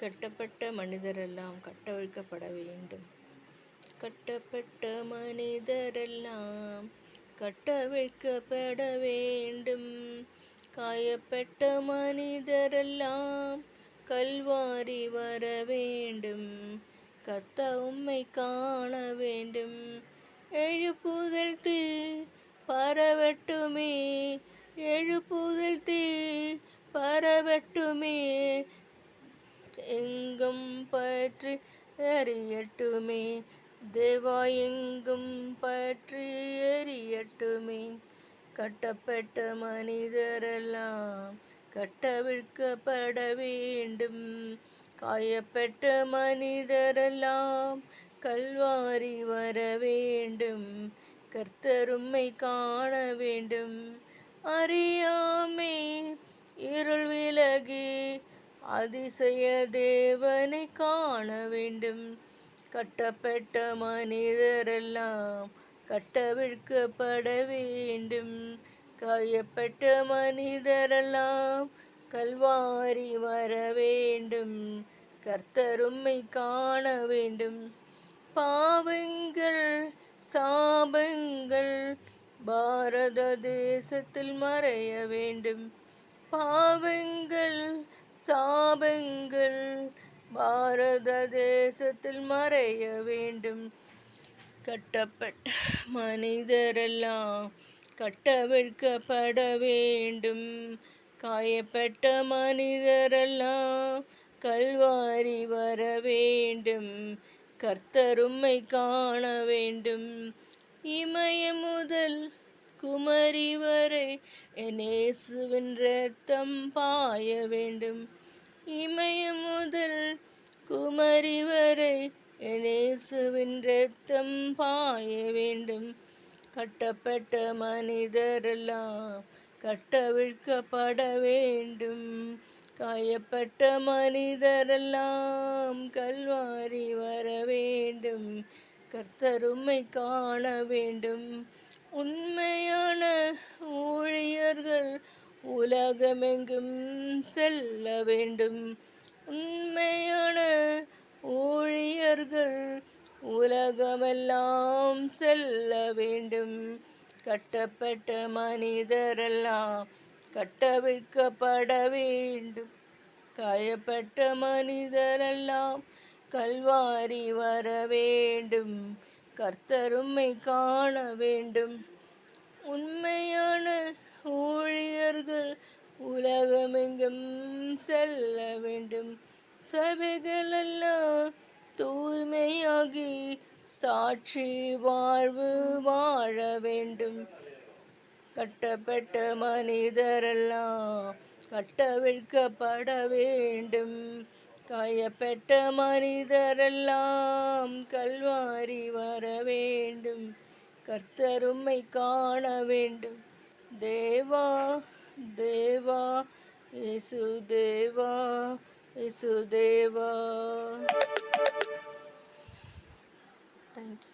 கட்டப்பட்ட மனிதரெல்லாம் கட்டவிழ்க்கப்பட வேண்டும். கட்டப்பட்ட மனிதரெல்லாம் கட்டவிழ்க்கப்பட வேண்டும். காயப்பட்ட மனிதரெல்லாம் கல்வாரி வர வேண்டும். கத்த உம்மை காண வேண்டும். எழுப்புதல் தீ பரவட்டுமே, எழுப்புதல் தீ பரவட்டுமே, எங்கும் பற்றி எரியட்டுமே, தேவா எங்கும் பற்றி எரியட்டுமே. கட்டப்பட்ட மனிதரெல்லாம் கட்டவிழ்க்கப்பட வேண்டும். காயப்பட்ட மனிதரெல்லாம் கல்வாரி வர வேண்டும். கர்த்தர் உம்மை காண வேண்டும். அறியாமே இருள் விலகி அதிசய தேவனை காண வேண்டும். கட்டப்பட்ட மனிதரெல்லாம் கட்டவிழ்க்கப்பட வேண்டும். காயப்பட்ட மனிதரெல்லாம் கல்வாரி வர வேண்டும். கர்த்தர் உம்மை காண வேண்டும். பாவங்கள் சாபங்கள் பாரத தேசத்தில் மறைய வேண்டும். பாவங்கள் சாபங்கள் பாரத தேசத்தில் மறைய வேண்டும். கட்டப்பட்ட மனிதரெல்லாம் கட்டவிழ்க்கப்பட வேண்டும். காயப்பட்ட மனிதரெல்லாம் கல்வாரி வர வேண்டும். கர்த்தர் உம்மை காண வேண்டும். இமயம் முதல் குமரி வரை என் இயேசுவின் இரத்தம் பாய வேண்டும். இமயம் முதல் குமரி வரை என் இயேசுவின் இரத்தம் பாய வேண்டும். கட்டப்பட்ட மனிதரெல்லாம் கட்டவிழ்க்கப்பட வேண்டும். காயப்பட்ட மனிதரெல்லாம் கல்வாரி வர வேண்டும். கர்த்தர் உம்மை காண வேண்டும். உண்மையான ஊழியர்கள் உலகமெங்கும் செல்ல வேண்டும். உண்மையான ஊழியர்கள் உலகமெல்லாம் செல்ல வேண்டும். கட்டப்பட்ட மனிதரெல்லாம் கட்டவிழ்க்கப்பட வேண்டும். காயப்பட்ட மனிதரெல்லாம் கல்வாரி வர வேண்டும். கர்த்தர் உம்மை காண வேண்டும். உண்மையான ஊழியர்கள் உலகமெங்கும் செல்ல வேண்டும். சபைகளெல்லாம் தூய்மையாகி சாட்சி வாழ்வு வாழ வேண்டும். கட்டப்பட்ட மனிதரெல்லாம் கட்டவிழ்க்கப்பட வேண்டும். காயப்பட்ட மனிதரெல்லாம் கல்வாரி வர வேண்டும். கர்த்தர் உம்மை காண வேண்டும். தேவா தேவா இயேசு தேவா இயேசு தேவா. தேங்க்யூ.